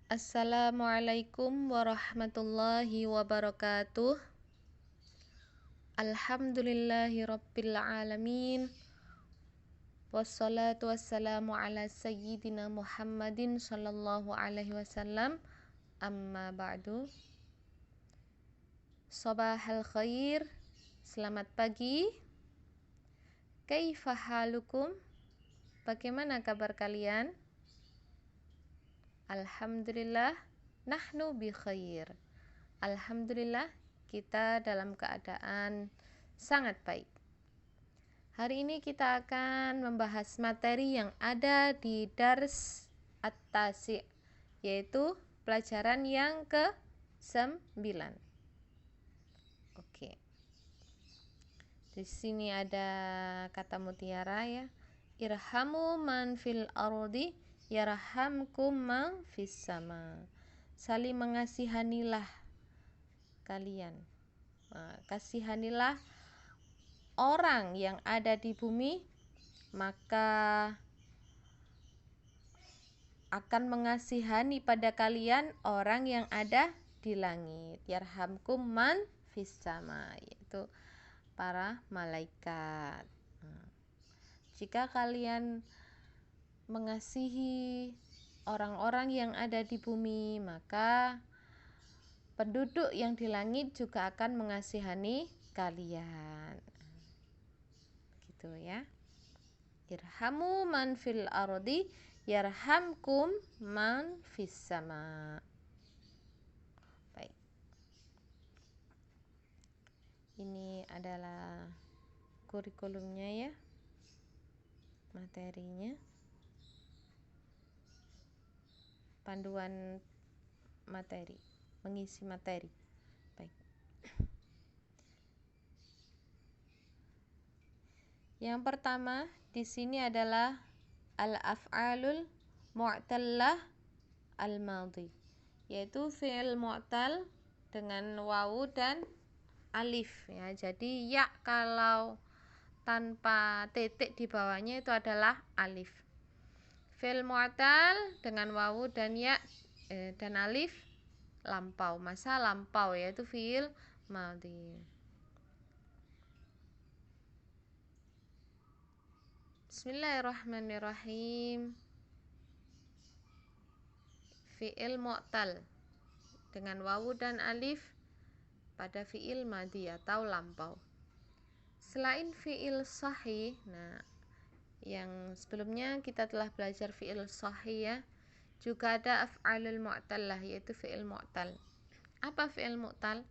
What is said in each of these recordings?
Assalamualaikum warahmatullahi wabarakatuh. Alhamdulillahi rabbil alamin. Wassalatu wassalamu ala sayyidina Muhammadin sallallahu alaihi wasallam. Amma ba'du. Sabahal khair. Selamat pagi. Kaifa halukum? Bagaimana kabar kalian? Alhamdulillah, nahnu bi khair. Alhamdulillah, kita dalam keadaan sangat baik. Hari ini kita akan membahas materi yang ada di Dars At-Tasi', yaitu pelajaran yang ke-9. Oke. Di sini ada kata mutiara ya. Irhamu man fil ardi yarhamkum man fis sama. Saling mengasihanilah kalian. Kasihanilah orang yang ada di bumi, maka akan mengasihani pada kalian orang yang ada di langit. Yarhamkum man fis sama, yaitu para malaikat. Jika kalian mengasihi orang-orang yang ada di bumi, maka penduduk yang di langit juga akan mengasihani kalian. Gitu ya. Irhamu man fil ardi yarhamkum man fis sama. Baik. Ini adalah kurikulumnya ya. Materinya. Panduan materi, mengisi materi. Baik. Yang pertama di sini adalah al-af'alul mu'tallah al-madhi, yaitu fi'il mu'tal dengan wawu dan alif ya. Jadi ya kalau tanpa titik di bawahnya itu adalah alif. Fi'il mu'tal dengan wawu dan ya dan alif lampau, masa lampau, yaitu fi'il madhi. Bismillahirrahmanirrahim. Fi'il mu'tal dengan wawu dan alif pada fi'il madhi atau lampau. Selain fi'il sahih, nah yang sebelumnya kita telah belajar fi'il sahih ya, juga ada af'alul mu'tallah, yaitu fi'il mu'tal. Apa fi'il mu'tal?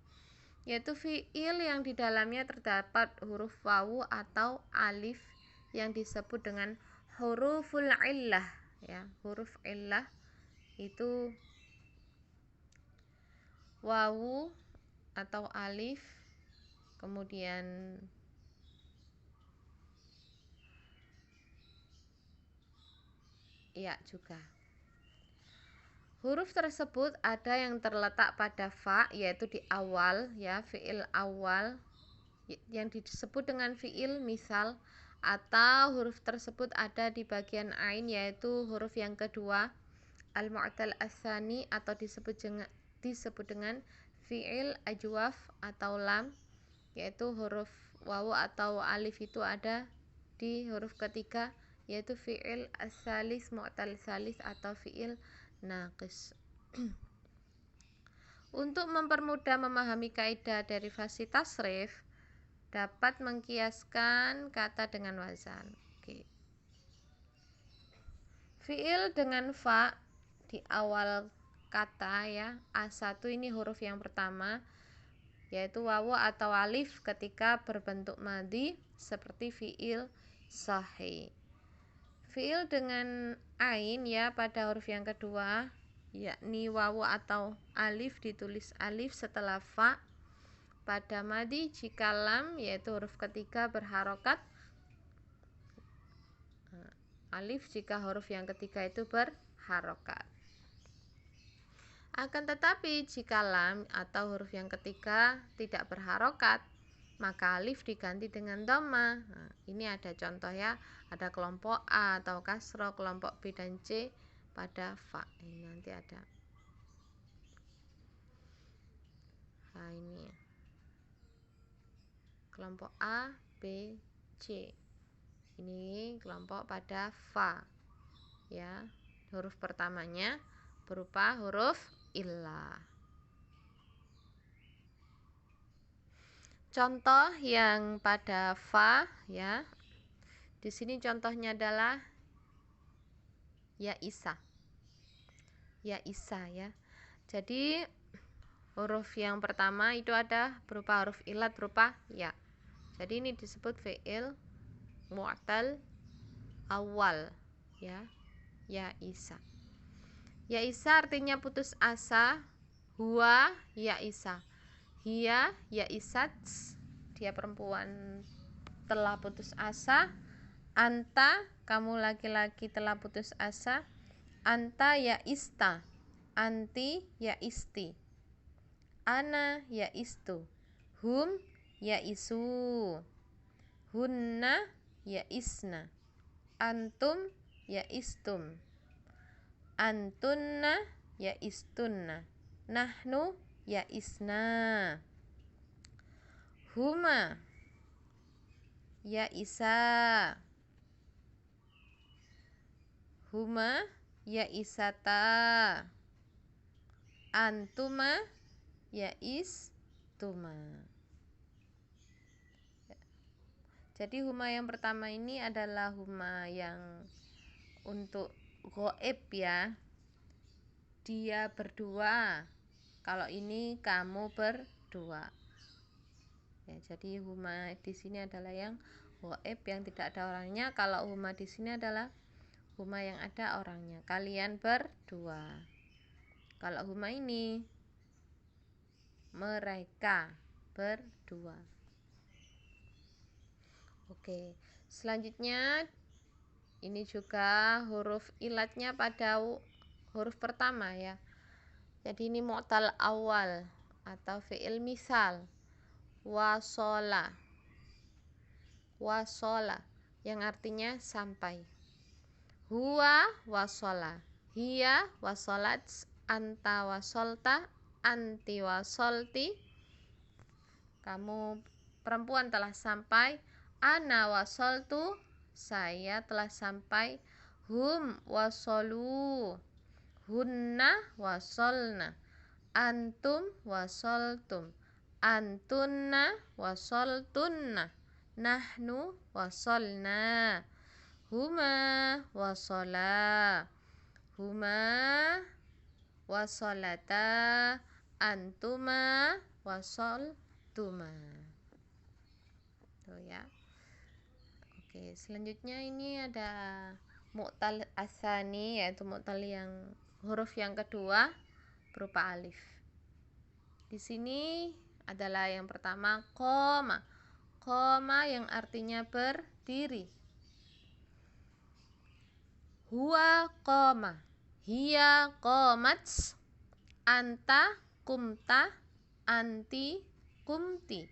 Yaitu fi'il yang di dalamnya terdapat huruf wawu atau alif yang disebut dengan huruful illah ya. Huruf illah itu wawu atau alif, kemudian ya juga. Huruf tersebut ada yang terletak pada fa, yaitu di awal ya, fi'il awal yang disebut dengan fi'il misal, atau huruf tersebut ada di bagian ain, yaitu huruf yang kedua, al-mu'tal ats-tsani, atau disebut dengan fi'il ajwaf atau lam, yaitu huruf wawu atau alif itu ada di huruf ketiga, yaitu fi'il as-salis, mu'tal salis atau fi'il naqis. Untuk mempermudah memahami kaidah derivasi tasrif, dapat mengkiaskan kata dengan wazan. Oke. Fi'il dengan fa di awal kata ya, A1 ini huruf yang pertama, yaitu wawu atau alif ketika berbentuk madhi seperti fi'il sahih. Fi'il dengan ain ya pada huruf yang kedua, yakni wawu atau alif ditulis alif setelah fa pada madhi jika lam, yaitu huruf ketiga, berharokat, alif jika huruf yang ketiga itu berharokat. Akan tetapi jika lam atau huruf yang ketiga tidak berharokat, maka alif diganti dengan dhamma. Nah, ini ada contoh ya, ada kelompok A atau kasroh, kelompok B dan C pada fa. Ini nanti ada. Nah, ini kelompok A, B, C. Ini kelompok pada fa. Ya, huruf pertamanya berupa huruf illah. Contoh yang pada fa, ya. Di sini contohnya adalah ya isa. Ya isa, ya. Jadi huruf yang pertama itu ada berupa huruf ilat berupa ya. Jadi ini disebut fi'il mu'tal awal, ya. Ya isa. Ya isa artinya putus asa. Huwa ya isa. Hiya ya isat, dia perempuan telah putus asa. Anta, kamu laki-laki telah putus asa. Anta ya ista. Anti ya isti. Ana ya istu. Hum ya isu. Hunna ya isna. Antum ya istum. Antunna ya istunna. Nahnu ya isna. Huma ya isa. Huma ya isata. Antuma ya istuma. Jadi huma yang pertama ini adalah huma yang untuk ghaib, ya. Dia berdua. Kalau ini kamu berdua. Ya, jadi huma di sini adalah yang ghaib, yang tidak ada orangnya. Kalau huma di sini adalah huma yang ada orangnya. Kalian berdua. Kalau huma ini mereka berdua. Oke, selanjutnya ini juga huruf ilatnya pada huruf pertama, ya. Jadi ini mu'tal awal atau fi'il misal. Wasola. Wasola yang artinya sampai. Huwa wasola. Hiya wasolat. Anta wasolta. Anti wasolti. Kamu perempuan telah sampai. Ana wasoltu. Saya telah sampai. Hum wasolu. Hunna wasolna. Antum wasoltum. Antunna wasoltunna. Nahnu wasolna. Huma wasola. Huma wasolata. Antuma wasoltuma. Tuh, ya. Oke, selanjutnya ini ada mu'tal asani, yaitu mu'tal yang huruf yang kedua berupa alif. Di sini adalah yang pertama koma. Koma yang artinya berdiri. Huwa koma. Hiya qomat. Anta kumta. Anti kumti.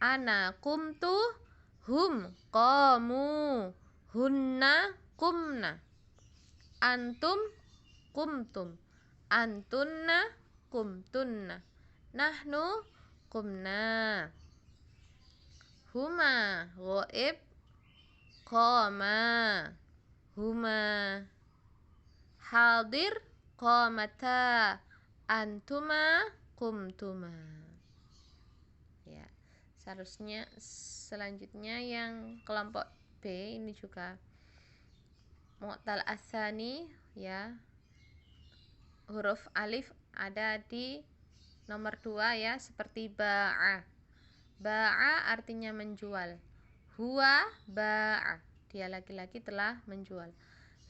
Ana kumtu. Hum qamu. Hunna kumna. Antum kumtum. Antunna kumtunna. Nahnu kumna. Huma ghaib. Qama. Huma hadir. Qamata. Antuma kumtuma. Ya, selanjutnya yang kelompok B ini juga mu'tal asani, ya. Huruf alif ada di nomor 2, ya, seperti ba'a. Ba'a artinya menjual. Huwa ba'a, dia laki-laki telah menjual.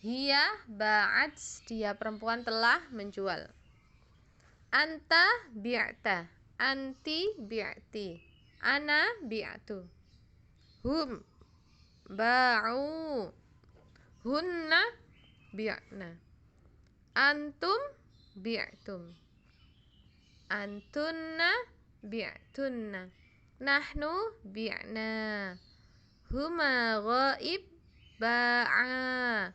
Hiya ba'at, dia perempuan telah menjual. Anta bi'ta. Anti bi'ti. Ana bi'tu. Hum ba'u. Hunna bi'na. Antum bi'tum. Antunna bi'tunna. Nahnu bi'na. Huma ghaib ba'a.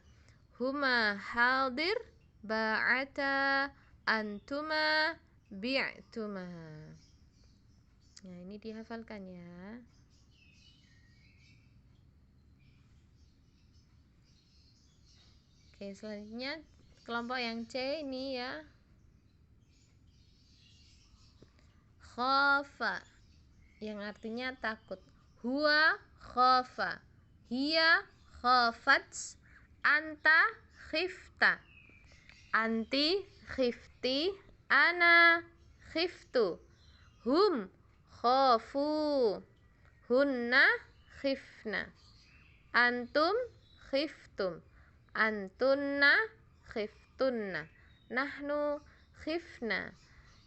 Huma hadir ba'ata. Antuma bi'tuma. Nah, ini dihafalkan ya. Oke, selanjutnya kelompok yang C ini ya. Khafa, yang artinya takut. Huwa khafa, hiya khafat, anta khifta, anti khifti, ana khiftu, hum khafu, hunna khifna, antum khiftum, antunna khiftunna, nahnu khifna,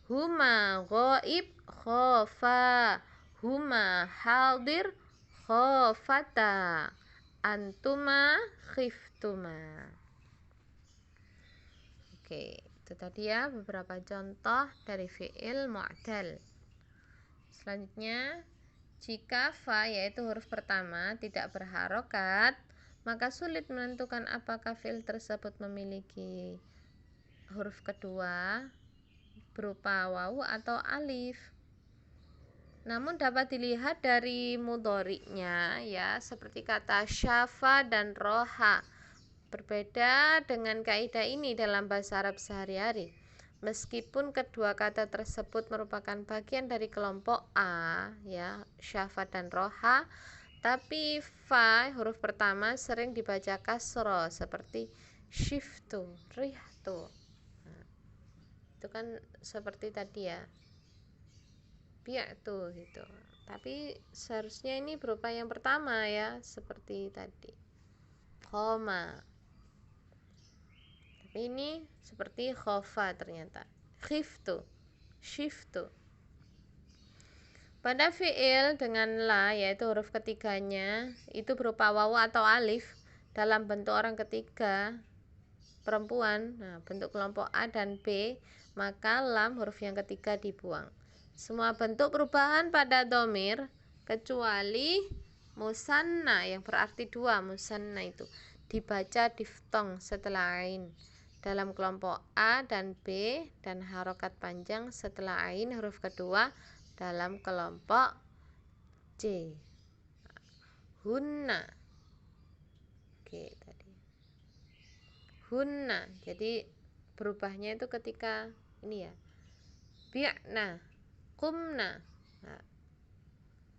huma ghaib khafa, huma hadir khafata, antuma khiftuma. Oke, itu tadi ya beberapa contoh dari fi'il mu'tal. Selanjutnya, jika fa yaitu huruf pertama tidak berharokat, maka sulit menentukan apakah fi'il tersebut memiliki huruf kedua berupa wawu atau alif. Namun dapat dilihat dari mudhari'nya ya, seperti kata syafa dan roha. Berbeda dengan kaidah ini dalam bahasa Arab sehari-hari. Meskipun kedua kata tersebut merupakan bagian dari kelompok A ya, syafa dan roha, tapi fa huruf pertama sering dibaca kasro seperti shiftu, rihtu. Nah, itu kan seperti tadi ya, bi'tu gitu. Tapi seharusnya ini berupa yang pertama ya, seperti tadi. Koma. Tapi ini seperti khofa ternyata. Khiftu, shiftu. Pada fi'il dengan la yaitu huruf ketiganya itu berupa wawu atau alif dalam bentuk orang ketiga perempuan, nah, bentuk kelompok A dan B, maka lam huruf yang ketiga dibuang. Semua bentuk perubahan pada domir kecuali musanna yang berarti dua, musanna itu dibaca diftong setelah ain dalam kelompok A dan B, dan harokat panjang setelah ain huruf kedua dalam kelompok C. Hunna. Oke, tadi hunna, jadi berubahnya itu ketika ini ya, bi'na, kumna. Nah,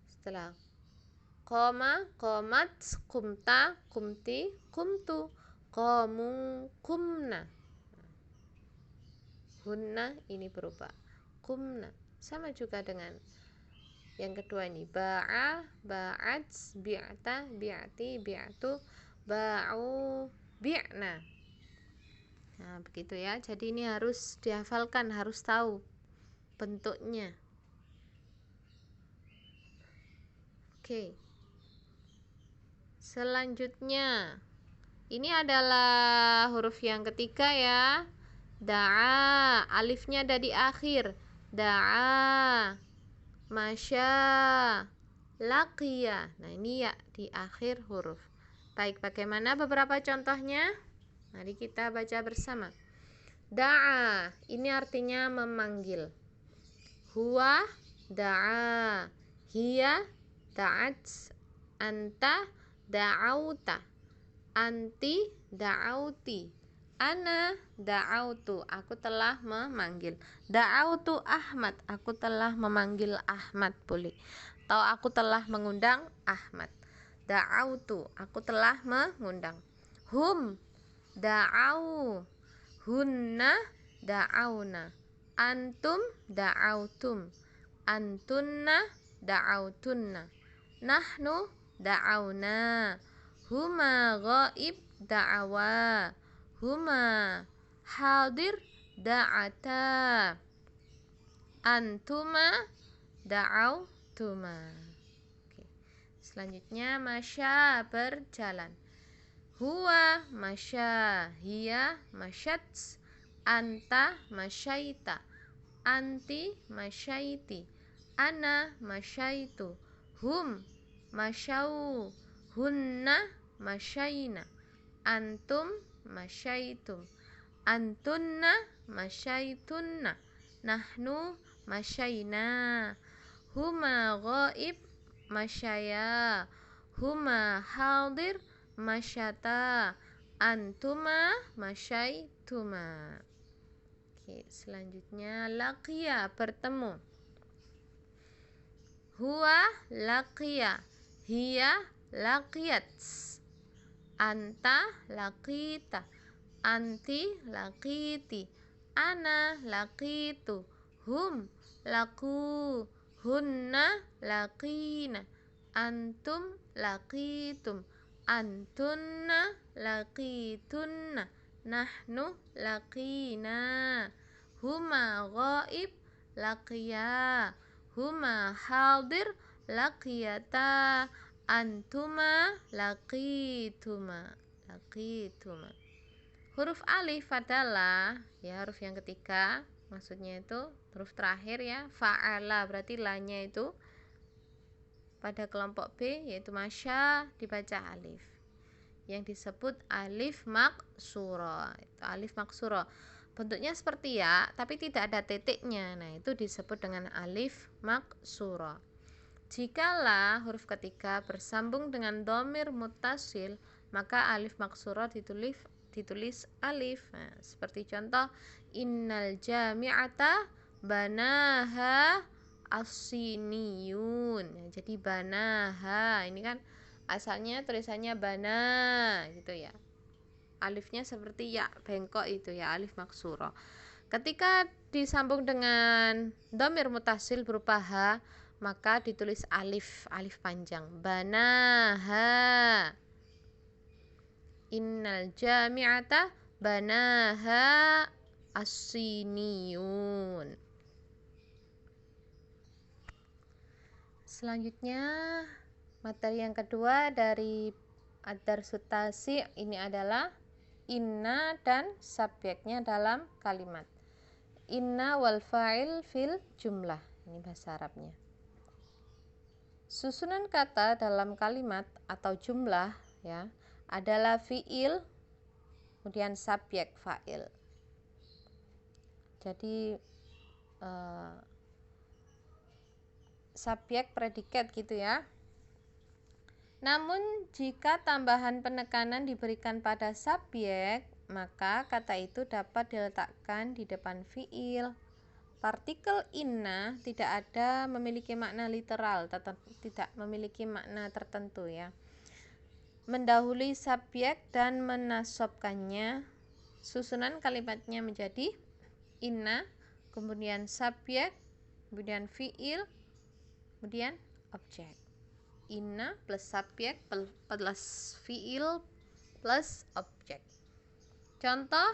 setelah koma, komat, kumta, kumti, kumtu, komu, kumna. Hunna ini berubah, kumna. Sama juga dengan yang kedua ini, ba'a, ba'at, bi'ata, bi'ati, bi'atu, ba'u, bi'na. Nah, begitu ya. Jadi ini harus dihafalkan, harus tahu bentuknya. Oke. Selanjutnya, ini adalah huruf yang ketiga ya. Da'a, alifnya ada di akhir. Da'a, masya, laqiya. Nah, ini ya di akhir huruf. Baik, bagaimana beberapa contohnya? Mari kita baca bersama. Da'a, ini artinya memanggil. Huwa da'a, hiya da'at, anta da'auta, anti da'auti, ana da'autu, aku telah memanggil. Da'autu Ahmad, aku telah memanggil Ahmad, boleh. Atau aku telah mengundang Ahmad. Da'autu, aku telah mengundang. Hum da'au, hunna da'auna, antum da'autum, antunna da'autunna, nahnu da'auna, huma ghaib da'awa, huma hadir da'ata, antuma da'autuma. Oke. Selanjutnya masya, berjalan. Huwa masya, hiya masyat, anta masyaita, anti masyaiti, ana masyaitu, hum masyau, hunna masyaina, antum masyaitum, antunna masyaitunna, nahnu masyaina, Huma ghaib masyaya. Huma hadir masyata. Antuma masyaituma. Oke, selanjutnya laqiya, bertemu. Huwa laqiya. Hiya laqiyat. Anta laqita. Anti laqiti. Ana laqitu. Hum laku. Hunna laqina. Antum laqitum. Antunna laqitunna. Nahnu laqina. Huma ghaib laqiya. Huma hadir laqiyata. Antuma laqituma. Laqituma. Huruf alif adalah ya huruf yang ketiga, maksudnya itu huruf terakhir ya, fa'ala, berarti lanya itu pada kelompok B yaitu masya dibaca alif, yang disebut alif maksura. Itu alif maksura, bentuknya seperti ya tapi tidak ada titiknya, nah itu disebut dengan alif maksura. Jikalau huruf ketiga bersambung dengan dhamir muttasil, maka alif maksura ditulis alif. Nah, seperti contoh innal jami'ata banaha as-siniyun. Nah, jadi banaha ini kan asalnya tulisannya bana gitu ya. Alifnya seperti ya bengkok itu ya, alif maksura. Ketika disambung dengan dhamir muttasil berupa ha, maka ditulis alif, alif panjang. Banaha. Innal jami'ata banaha as-siniyun. Selanjutnya materi yang kedua dari ad-darsut tasi' ini adalah inna dan subjeknya dalam kalimat. Inna wal fa'il fil jumlah. Ini bahasa Arabnya. Susunan kata dalam kalimat atau jumlah ya adalah fi'il, kemudian subjek fa'il. Jadi subjek predikat gitu ya. Namun jika tambahan penekanan diberikan pada subjek, maka kata itu dapat diletakkan di depan fi'il. Partikel inna tidak ada memiliki makna literal, tidak memiliki makna tertentu ya. Mendahului subjek dan menasobkannya, susunan kalimatnya menjadi inna, kemudian subjek, kemudian fi'il, kemudian objek. Inna plus subjek plus fi'il plus objek. Contoh,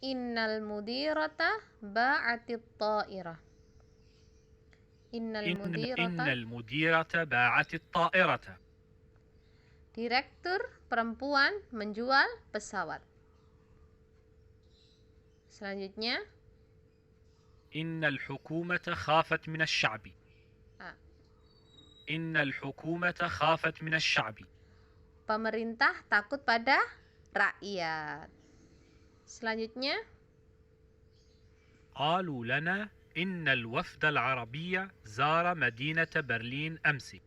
innal mudirata ba'atit ta'irah. Innal mudirata ba'atit ta'irata. Direktur perempuan menjual pesawat. Selanjutnya, innal hukumata khafat min asy-sya'bi. Innal hukumata khafat min asy-sya'bi. Pemerintah takut pada rakyat. Selanjutnya, qalu lana innal wafd al-arabiyya zara madinata Berlin amsi.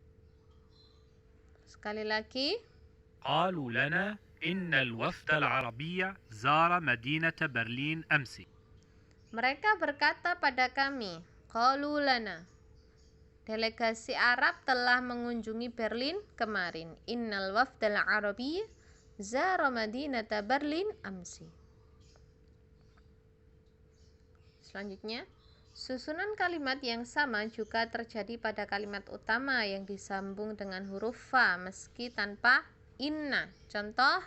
Sekali lagi, qalu lana innal wafd al-arabiyya zara madinata Berlin amsi. Mereka berkata pada kami, qalu lana, delegasi Arab telah mengunjungi Berlin kemarin. Innal wafdal arabi zara madinata Berlin amsi. Selanjutnya, susunan kalimat yang sama juga terjadi pada kalimat utama yang disambung dengan huruf fa meski tanpa inna. Contoh,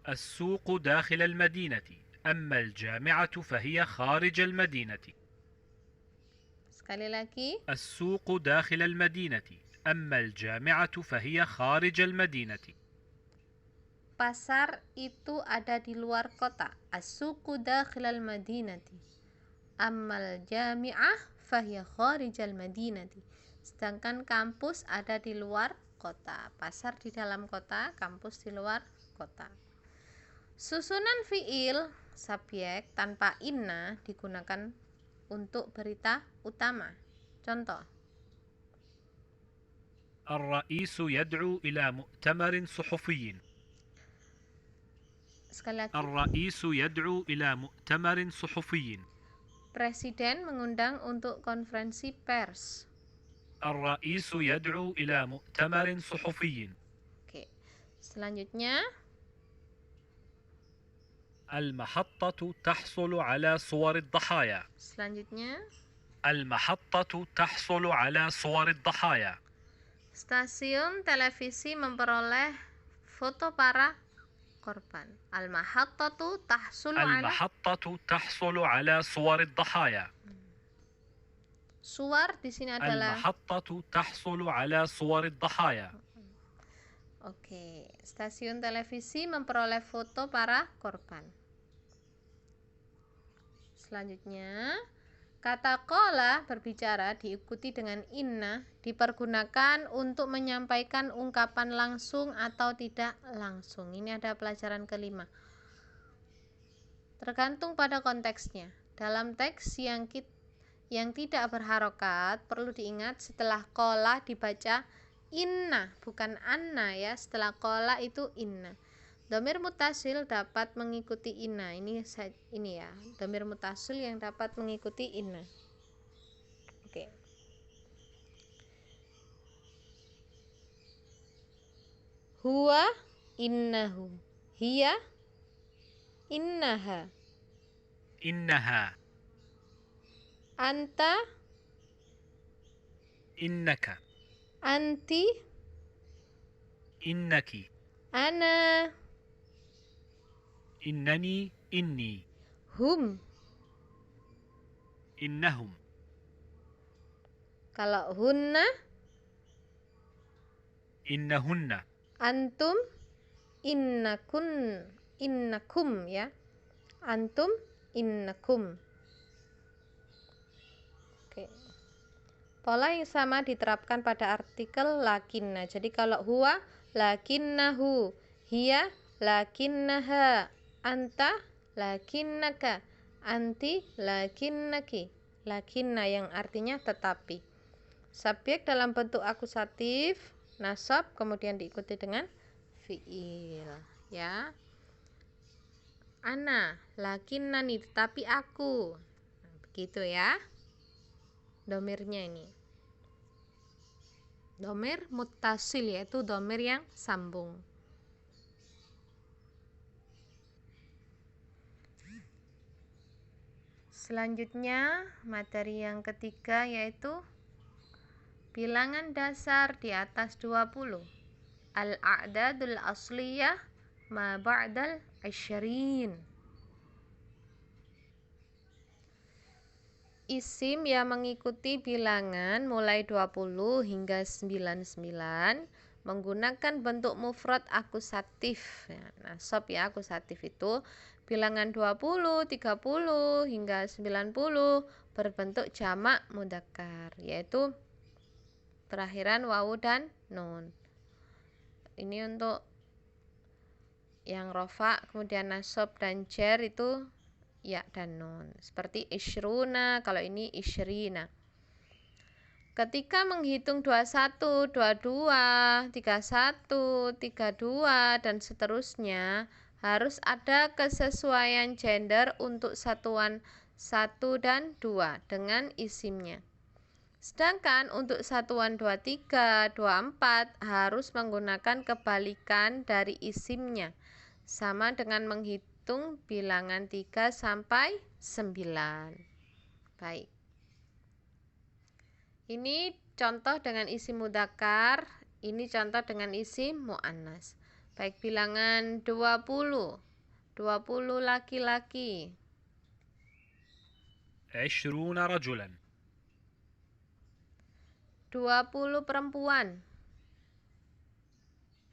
السوق داخل المدينة أما الجامعة فهي خارج المدينة. sekali lagi, السوق داخل المدينة أما الجامعة فهي خارج المدينة. pasar itu ada di luar kota. As-suqu dakhilal madinati. Ammal jami'ah fahiya kharijal madinati. Sedangkan kampus ada di luar kota. Pasar di dalam kota, kampus di luar kota. Susunan fi'il subjek tanpa inna digunakan untuk berita utama. Contoh. الرئيس يدعو إلى مؤتمر صحفي. Sekali lagi. الرئيس يدعو إلى مؤتمر صحفي. Presiden mengundang untuk konferensi pers. الرئيس يدعو إلى مؤتمر صحفي. Oke. Selanjutnya, المحطة تحصل على صور الضحايا. selanjutnya, المحطة تحصل على صور الضحايا. stasiun televisi memperoleh foto para korban. Al-mahattatu tahsulu ala. المحطة تحصل على صور الضحايا. Suar di sini adalah. المحطة تحصل على صور الضحايا. Oke, stasiun televisi memperoleh foto para korban. Selanjutnya, kata qala berbicara diikuti dengan inna dipergunakan untuk menyampaikan ungkapan langsung atau tidak langsung. Ini ada pelajaran kelima. Tergantung pada konteksnya. Dalam teks yang tidak berharokat, perlu diingat setelah qala dibaca inna, bukan anna ya. Setelah qala itu inna. Dhamir mutasil dapat mengikuti inna. Ini ya, dhamir mutasil yang dapat mengikuti inna. Oke. Huwa innahu. Hiya innaha. إنها. Anta إنك. anti إنك. ana إنني. إني. hum. إنهم. Kalau hunna, إنهن. antum, innakum ya. Antum, innakum. Oke. Pola yang sama diterapkan pada artikel lakinna. Jadi kalau huwa, lakinnahu. Hiya, lakinnaha. Anta, lakinnaka. Anti, lakinnaki. Lakinna yang artinya tetapi. Subjek dalam bentuk akusatif, nasab, kemudian diikuti dengan fiil. Ya. Ana, lakinnani, tetapi aku. Nah, begitu ya. Domirnya ini. Domir muttasil, yaitu domir yang sambung. Selanjutnya, materi yang ketiga yaitu bilangan dasar di atas 20. Al-a'dadul asliyah ma ba'dal 20. Isim yang mengikuti bilangan mulai 20 hingga 99 menggunakan bentuk mufrad akusatif. Ya, nasab ya, akusatif itu bilangan 20, 30 hingga 90 berbentuk jamak mudzakkar, yaitu terakhiran wawu dan nun. Ini untuk yang rofa, kemudian nasab dan jar itu ya dan nun. Seperti isyruna, kalau ini isyrina. Ketika menghitung 21, 22, 31, 32 dan seterusnya, harus ada kesesuaian gender untuk satuan 1 dan 2 dengan isimnya. Sedangkan untuk satuan 23, 24 harus menggunakan kebalikan dari isimnya, sama dengan menghitung bilangan 3 sampai 9. Baik. Ini contoh dengan isim mudzakkar, ini contoh dengan isim muannas. Baik, bilangan 20. 20 laki-laki. 20 رجلا. 20 perempuan.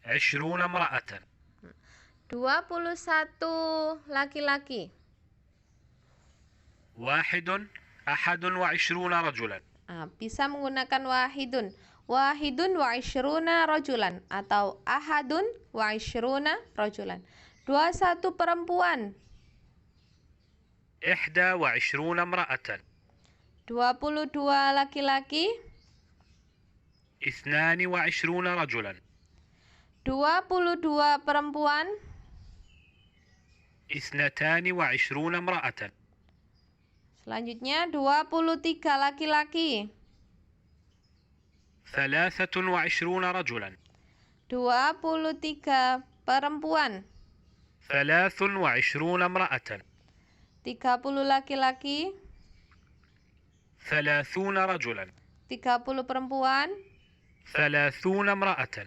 20 امرأة. 21 laki-laki. 21 رجلا. Bisa menggunakan wahidun. Wahidun wa isyruna rajulan atau ahadun wa isyruna rajulan. 21 perempuan. 21 امرأة. 22 laki-laki. 22 رجلا. 22 perempuan. 22 امرأة. Selanjutnya 23 laki-laki. 23 رجلا. 23 perempuan. 23 امرأة. 30 laki-laki. 30 رجلا. 30 perempuan. 30 امرأة.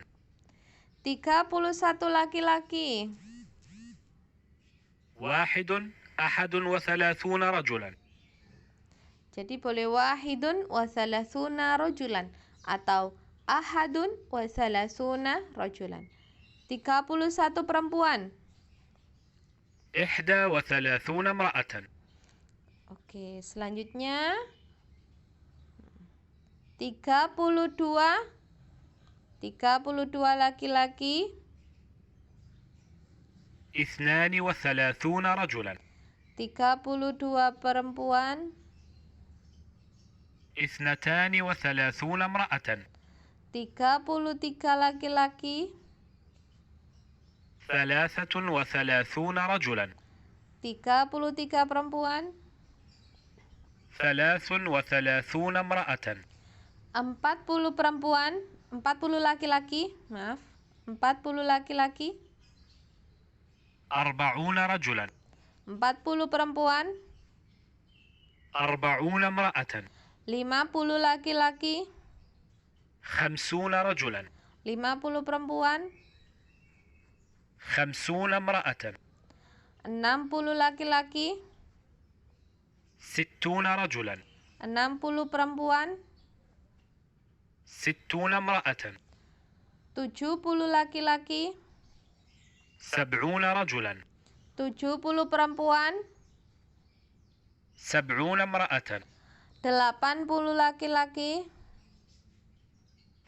31 laki-laki. 31 رجلا. Jadi boleh wahidun wa thalathuna rajulan atau ahadun wa thalathuna rajulan. 31 perempuan. 31 امرأة. Oke, selanjutnya 32 laki-laki. 32 رجلا. 32 perempuan. 32 امرأة. 33 laki-laki. 33 رجلا. 33 perempuan. 33 امرأة. 40 perempuan. 40 laki-laki. Maaf. 40 laki-laki. 40 رجلا. 40 perempuan. 40 امرأة. 50 laki-laki. 50 رجلا. 50 perempuan. 50 امرأة. 60 laki-laki. 60 رجلا. 60 perempuan. 60 امرأة. 70 laki-laki. 70 رجلا. 70 perempuan. 70 امرأة. 80 laki-laki.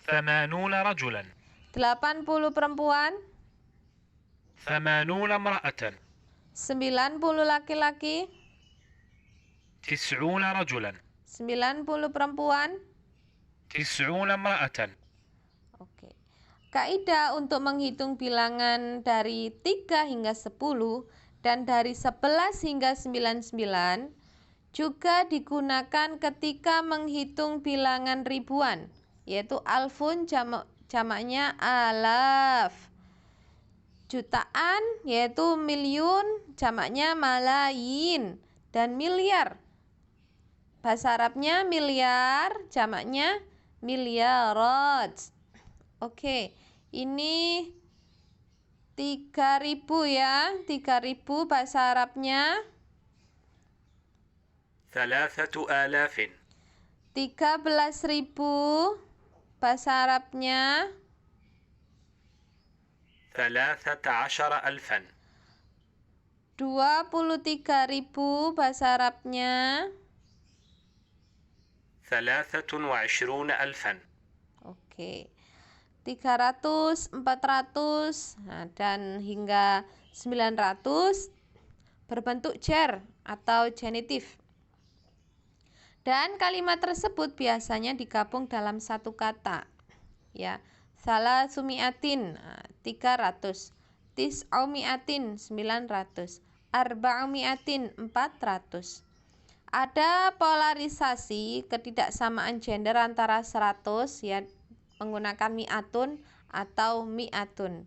80 رجلا. 80 perempuan. 80 امرأة. 90 laki-laki. 90 رجلا. 90 perempuan. 90 امرأة. Oke. Kaidah untuk menghitung bilangan dari 3 hingga 10 dan dari 11 hingga 99 juga digunakan ketika menghitung bilangan ribuan, yaitu alfun jamaknya alaf. Jutaan yaitu milyun jamaknya malayin, dan miliar bahasa Arabnya miliar jamaknya milyarat. Oke, ini 3000 ya. 3000 bahasa Arabnya 3000. 13.000 bahasa Arabnya 13,000. 23.000 bahasa Arabnya 23,000. Oke. 300, 400, dan hingga 900 berbentuk jar atau genitif. Dan kalimat tersebut biasanya digabung dalam satu kata. Ya, salah sumiatin 300, tis'aumiatin 900, arba'umiatin 400. Ada polarisasi ketidaksamaan gender antara 100 ya menggunakan mi'atun atau mi'atun.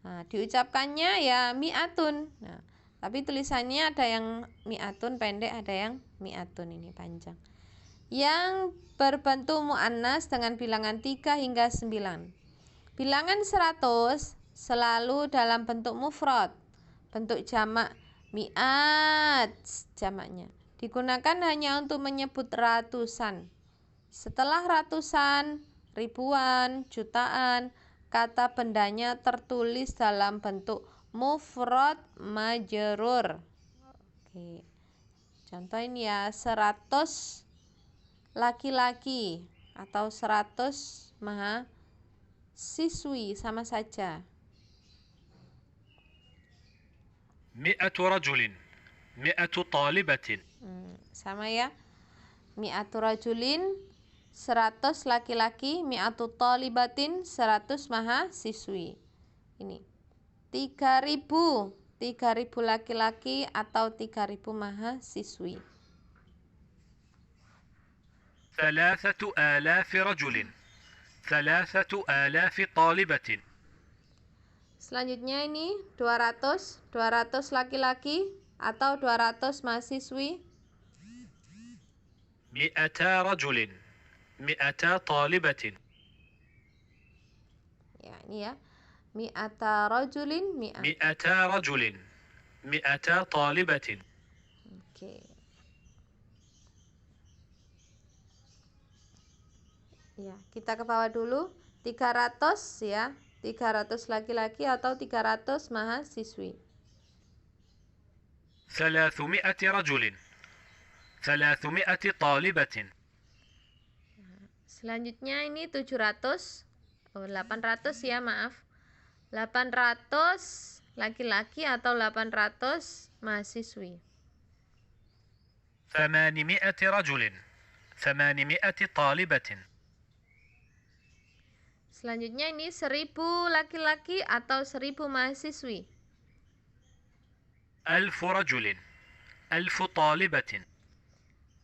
Nah, diucapkannya ya mi'atun. Nah, tapi tulisannya ada yang mi'atun pendek, ada yang mi'atun ini panjang. Yang berbentuk mu'annas dengan bilangan 3 hingga 9. Bilangan 100 selalu dalam bentuk mufrad, bentuk jamak mi'at jamaknya. Digunakan hanya untuk menyebut ratusan. Setelah ratusan, ribuan, jutaan, kata bendanya tertulis dalam bentuk mufrad majrur. Oke. Contoh ini ya, 100 laki-laki atau 100 mahasiswi sama saja. 100 رجل. 100 طالبة. Sama ya. mi'atu rajulin 100 laki-laki, mi'atu thalibatin 100 mahasiswi. Ini 3.000 laki-laki atau 3.000 mahasiswi. 3,000 رجل 3,000 طالبة. Selanjutnya ini 200 laki-laki atau 200 mahasiswi. 200 رجل 200 طالبة. Ya, ini ya. Mi'ata rajulin 200 رجل 200 طالبة. Oke. Ya, kita ke bawah dulu. 300 ya. 300 laki-laki atau 300 mahasiswi. 300 رجل 300 طالبة. Selanjutnya ini 800 ya, maaf. 800 laki-laki atau 800 mahasiswi. 800 رجل 800 طالبة. Selanjutnya ini 1000 laki-laki atau 1000 mahasiswi. 1000 رجل 1000 طالبة.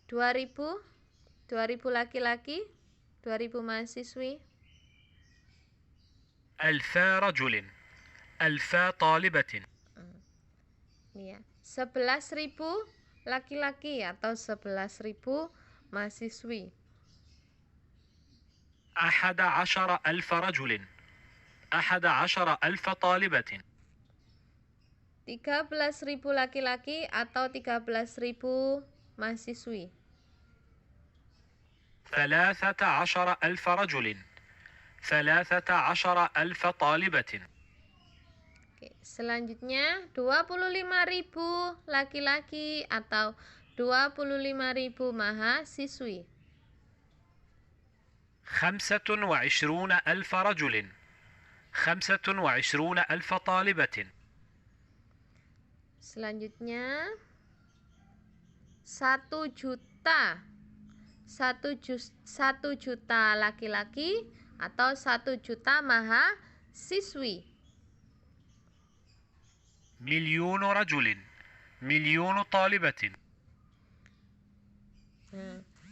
2000 laki-laki, 2000 mahasiswi. 1000 رجل 1000 طالبة. Ini ya. 11.000 laki-laki atau 11.000 mahasiswi. 11,000 رجل 11,000 طالبة. 13.000 laki-laki atau 13.000 mahasiswi. 13,000 رجل 13,000 طالبة. Oke, selanjutnya 25.000 laki-laki atau 25.000 mahasiswi. 25,000 رجل 25,000 طالبة. Selanjutnya 1 juta. 1 juta laki-laki atau 1 juta mahasiswi. مليون رجل مليون طالبة.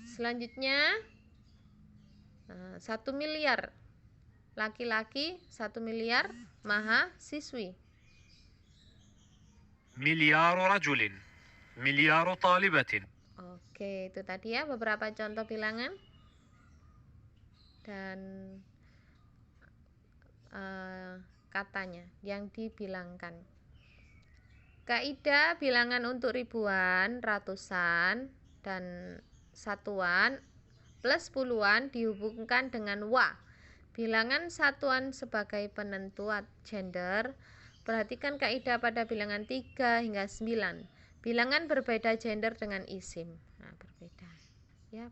Selanjutnya 1 miliar laki-laki, 1 miliar mahasiswi. مليار رجل مليار طالبة. Oke, itu tadi ya beberapa contoh bilangan dan katanya yang dibilangkan. Kaidah bilangan untuk ribuan, ratusan, dan satuan plus puluhan dihubungkan dengan wa. Bilangan satuan sebagai penentu gender. Perhatikan kaidah pada bilangan 3 hingga 9. Bilangan berbeda gender dengan isim. Nah, berbeda. Ya.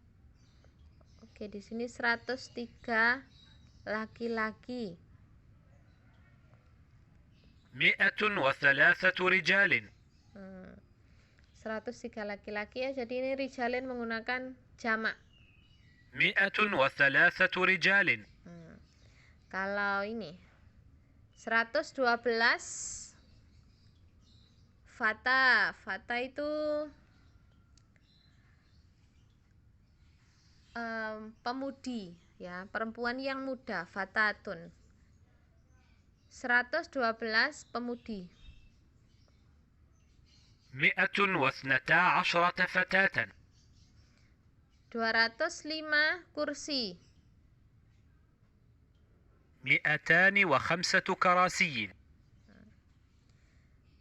Oke, di sini 103 laki-laki. 103 رجال. 103 laki-laki ya, jadi ini rijalin menggunakan jamak. 103 رجال. Kalau ini 112 fata. Fata itu pemudi ya, perempuan yang muda, fatatun. 112 pemudi. 112 فتاة. 205 kursi. 205 كراسي.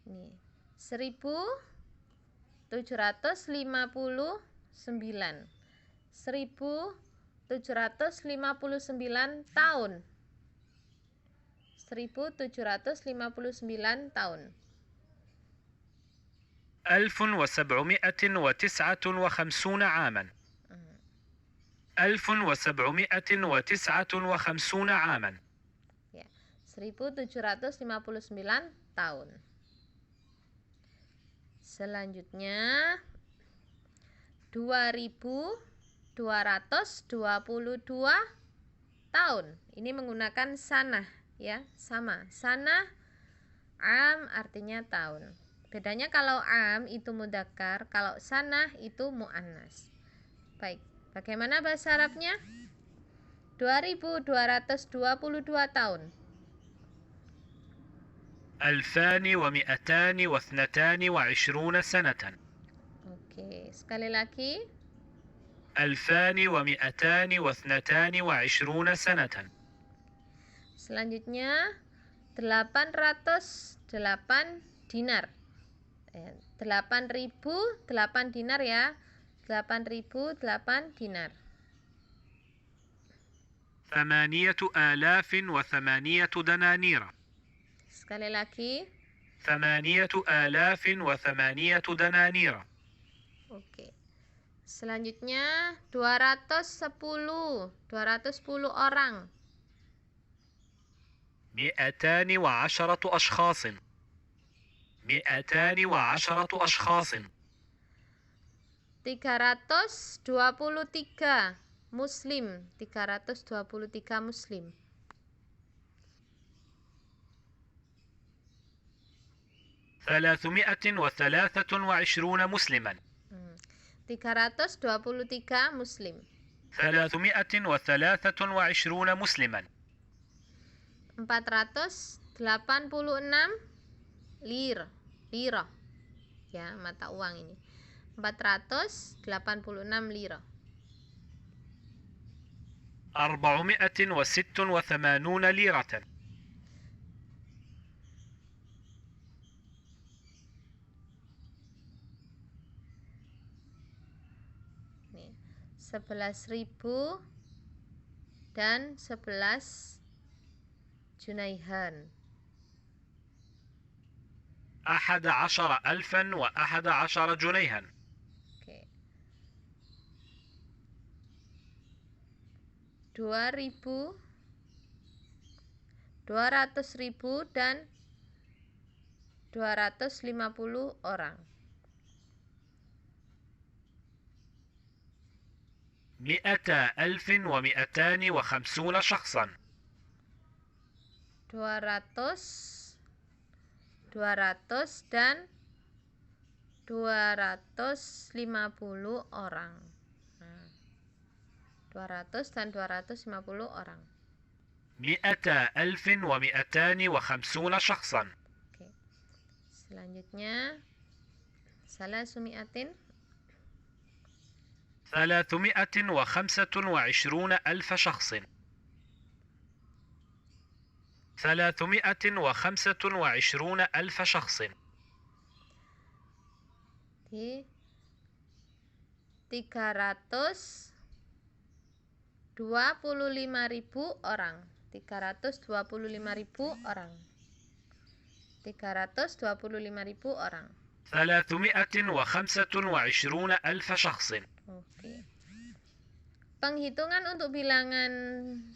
Ini 1759. 1759 tahun. 1759 tahun. 1759 عاما. 1759 عاما. Ya, 1759 tahun. Selanjutnya 2000 222 tahun. Ini menggunakan sanah ya, sama. Sanah am artinya tahun. Bedanya kalau am itu mudzakkar, kalau sanah itu muannas. Baik, bagaimana bahasa Arabnya? 2222 tahun. 2222 سنة. Oke, sekali lagi. 2222 سنة. Selanjutnya 808 dinar. 8.008 dinar ya. 8.008 dinar. 8800 دنانير. Sekali lagi. 8800 دنانير. Oke. Selanjutnya 210 orang. 210 أشخاص. 210 أشخاص. 323 muslim. 323 muslim. 323 مسلما. 323 muslim. 323 مسلما. 486 lira. Ya, mata uang ini. 486 lira. 486 ليرة. Nih, 11.000 dan 11 junaihan. 11,011 جنيها. Oke. 2.000, 200.000 dan 250 orang. 200,250 شخصا. 200 dan 250 orang. 200 dan 250 orang. 200,250 شخصا. Oke. Selanjutnya 325 ألف شخص. 325 ألف شخص. 325.000 orang. 325.000 orang. 325.000 orang. 325 ألف شخص. Oke. Penghitungan untuk bilangan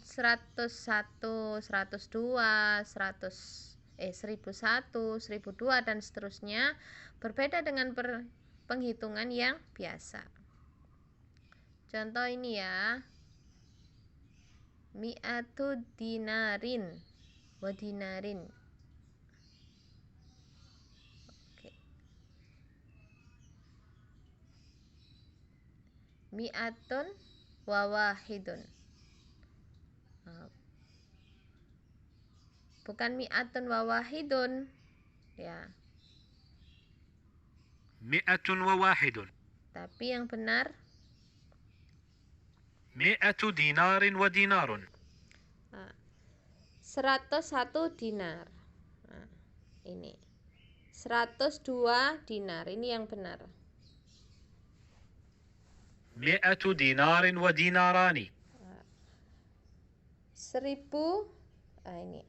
101, 102, 1001, 1002 dan seterusnya berbeda dengan penghitungan yang biasa. Contoh ini ya. Mi'atu dinarin wa dinarin. Oke. Mi'atun wa wahidun. Bukan mi'atun wa wahidun ya. 101. Tapi yang benar 100 دينار ودينار. 101 dinar. Nah, ini 102 dinar. Ini yang benar. 100 دينار وديناران. 1000 ini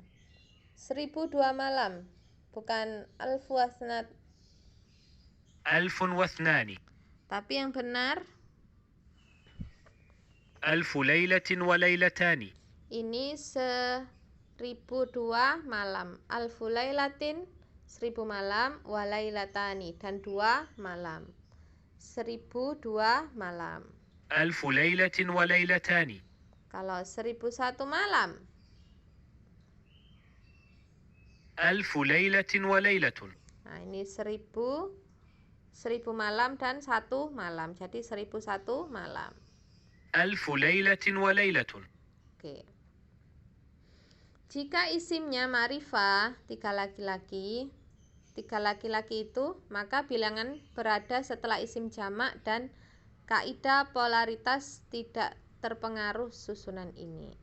1002 malam, bukan alfu wasnat. 1002. Tapi yang benar 1000 ليلة وليلتان. ini 1002 malam. Alfu lailatin 1000 malam, walailatani dan 2 malam. 1002 malam. ألف ليلة وليلتان. Kalau 1001 malam. ألف ليلة وليلة. Nah, ini 1000 malam dan 1 malam. Jadi 1001 malam. ألف ليلة وليلة. Oke. Jika isimnya ma'rifah, 3 laki-laki itu, maka bilangan berada setelah isim jamak dan kaidah polaritas tidak terpengaruh susunan ini.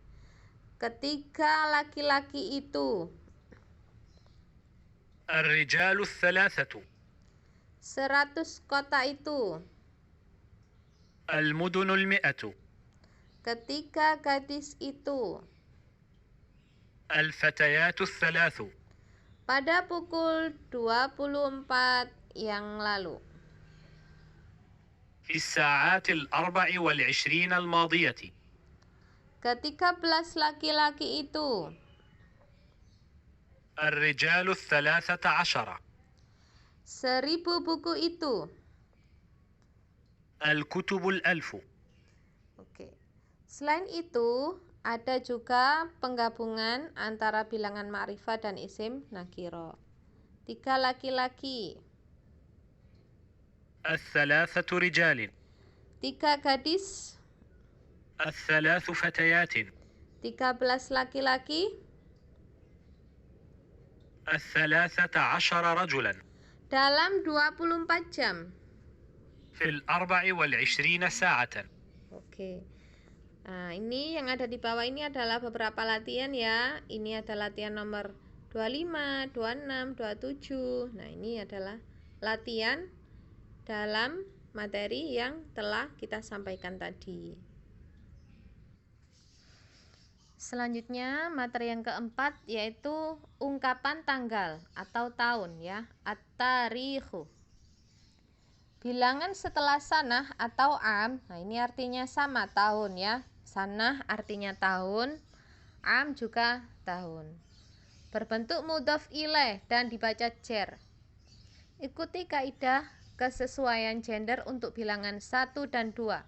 Ketiga laki-laki itu. الرجال الثلاثة. 100 kota itu. المدن المئة. Ketiga gadis itu. الفتيات الثلاث. Pada pukul 24 yang lalu. في الساعات 24 الماضية. Ke-13 laki-laki itu. الرجال 13. 1000 buku itu. الكتب 1000. Oke. Selain itu, ada juga penggabungan antara bilangan ma'rifah dan isim nakiro. 3 laki-laki. الثلاثة رجال. 3 gadis. الثلاث فتيات. 13 laki-laki. 13 رجلا. Dalam 24 jam. في 24 ساعة. Oke. Nah, ini yang ada di bawah ini adalah beberapa latihan ya. Ini ada latihan nomor 25, 26, 27. Nah, ini adalah latihan dalam materi yang telah kita sampaikan tadi. Selanjutnya, materi yang keempat yaitu ungkapan tanggal atau tahun ya. At-tarikhu. Bilangan setelah sanah atau am, nah ini artinya sama tahun ya. Sanah artinya tahun, am juga tahun. Berbentuk mudhof ilaih dan dibaca jar. Ikuti kaidah kesesuaian gender untuk bilangan 1 dan 2,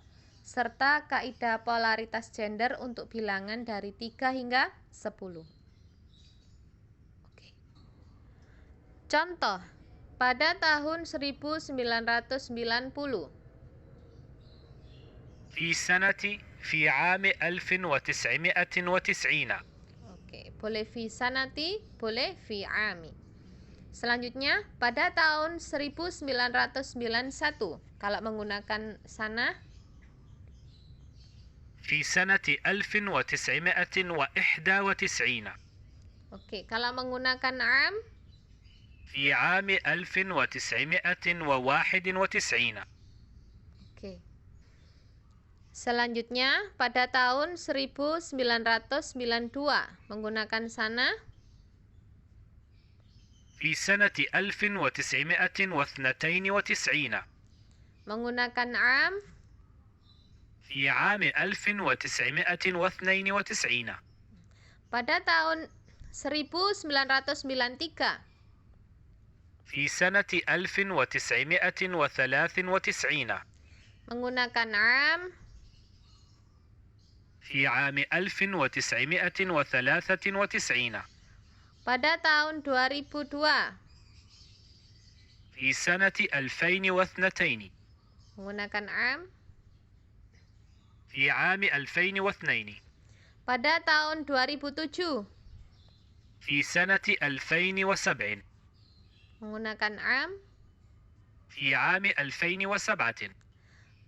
serta kaidah polaritas gender untuk bilangan dari 3 hingga 10. Oke. Contoh. Pada tahun 1990. في عام 1990. Oke, boleh fi sanati, boleh fi ami. Selanjutnya, pada tahun 1991. Kalau menggunakan sanah. في سنة 1991. Oke, kalau menggunakan am. في عام 1991. Oke. Selanjutnya, pada tahun 1992 menggunakan sana. في سنة 1992. Menggunakan am. في عام 1992. Pada tahun 1993. في سنة 1993. Menggunakan am. في عام 1993. Pada tahun 2002. في سنة 2002. Menggunakan am. في عام 2002. Pada tahun 2007. في سنة 2007. Menggunakan am. في عام 2007.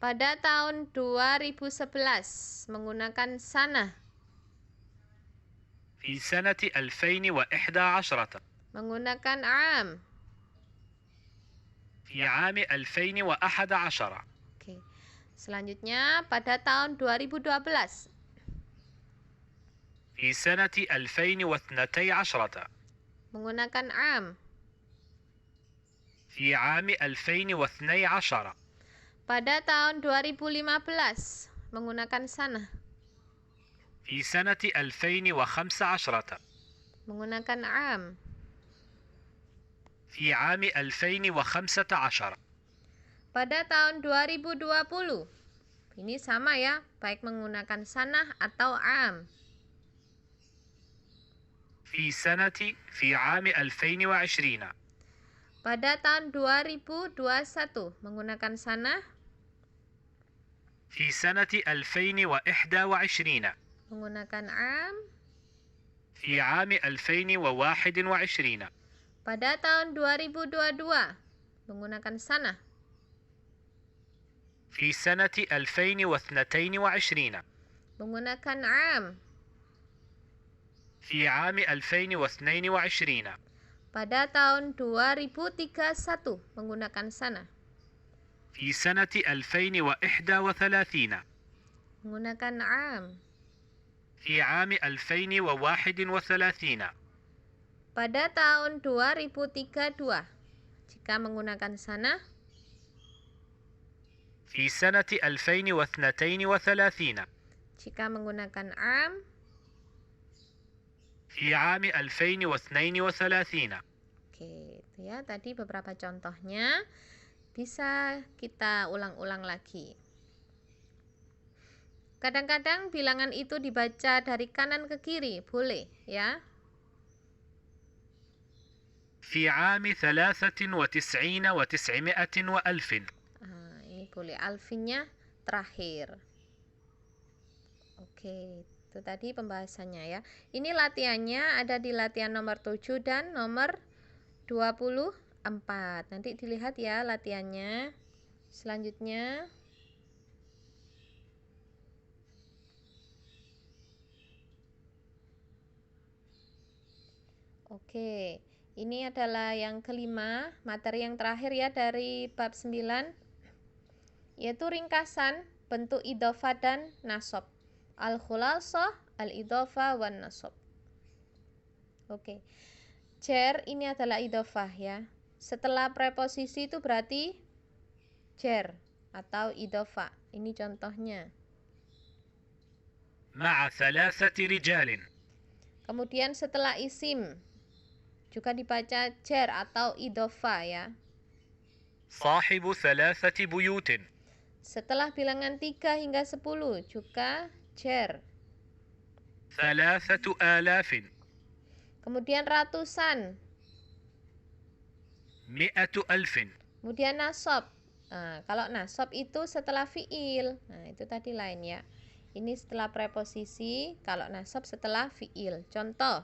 Pada tahun 2011 menggunakan sana. في سنة 2011. Menggunakan am. في عام 2011. Oke. Selanjutnya pada tahun 2012. في سنة 2012. Menggunakan am. في عام 2012. Pada tahun 2015 menggunakan sana. في سنة 2015. Menggunakan am. في عام 2015. Pada tahun 2020. Ini sama ya, baik menggunakan sanah atau am. في عام 2020. Pada tahun 2021 menggunakan sanah. في سنة 2021. Menggunakan am. في عام 2021. Pada tahun 2022 menggunakan sanah. في سنة 2022. Menggunakan am. في عام 2022. Pada tahun 2031 menggunakan sanah. في سنة 2031. Menggunakan am. في عام 2031. Pada tahun 2032 jika menggunakan sanah. في سنة 2032. Jika menggunakan am. في عام 2032. Oke, itu ya tadi beberapa contohnya. Bisa kita ulang-ulang lagi. Kadang-kadang bilangan itu dibaca dari kanan ke kiri, boleh ya. في عام 93 و900 وألف. Ini boleh alfinnya terakhir. Oke, itu tadi pembahasannya ya. Ini latihannya ada di latihan nomor 7 dan nomor 24. Nanti dilihat ya latihannya. Selanjutnya oke, ini adalah yang kelima, materi yang terakhir ya dari bab 9, yaitu ringkasan bentuk idhofah dan nasab. Al-khulasah, al-idhofah, wan nasab. Oke, jar ini adalah idhofah ya. Setelah preposisi itu berarti jar atau idhofah. Ini contohnya. مع 3 رجال. Kemudian setelah isim juga dibaca jar atau idhofah ya. صاحب 3 بيوت. Setelah bilangan 3 hingga 10 juga jar. 3000. Kemudian ratusan. 100,000. Kemudian nasab. Nah, kalau nasab itu setelah fiil. Nah, itu tadi lain ya. Ini setelah preposisi, kalau nasab setelah fiil. Contoh.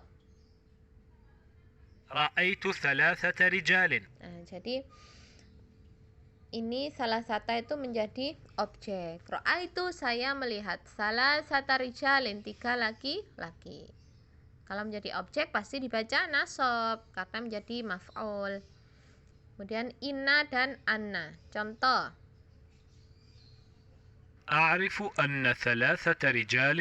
رأيت 3 رجال. Nah, jadi ini salah satu itu menjadi objek. Ra'aitu saya melihat salah satu rijalin 3 laki-laki. Kalau menjadi objek pasti dibaca nasab karena menjadi maf'ul. Kemudian inna dan anna. Contoh. أعرف أن 3 رجال.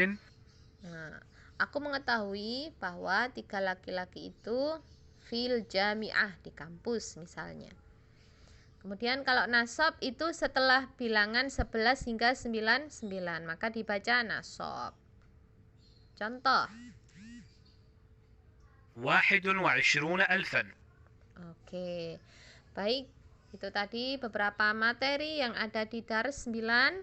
Nah, aku mengetahui bahwa 3 laki-laki itu fil jami'ah di kampus misalnya. Kemudian kalau nasab itu setelah bilangan 11 hingga 99 maka dibaca nasab. Contoh. 21,000. Oke. Baik, itu tadi beberapa materi yang ada di Dars 9.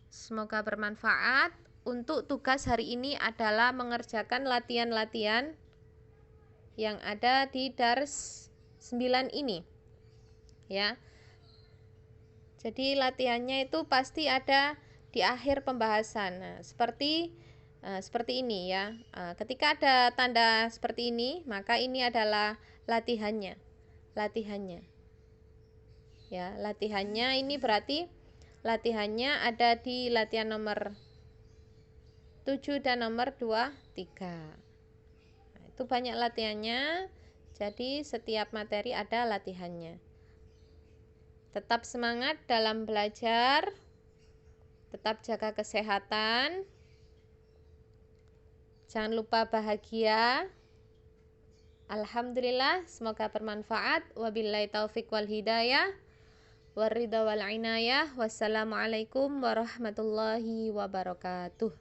Semoga bermanfaat. Untuk tugas hari ini adalah mengerjakan latihan-latihan yang ada di Dars 9 ini. Ya. Jadi latihannya itu pasti ada di akhir pembahasan. Nah, seperti ini ya. Ketika ada tanda seperti ini, maka ini adalah latihannya. Ya, latihannya ini berarti latihannya ada di latihan nomor 7 dan nomor 23. Nah, itu banyak latihannya. Jadi setiap materi ada latihannya. Tetap semangat dalam belajar. Tetap jaga kesehatan. Jangan lupa bahagia. Alhamdulillah, semoga bermanfaat. Wabillahi taufiq wal hidayah. Waridha wal inayah. Wassalamualaikum warahmatullahi wabarakatuh.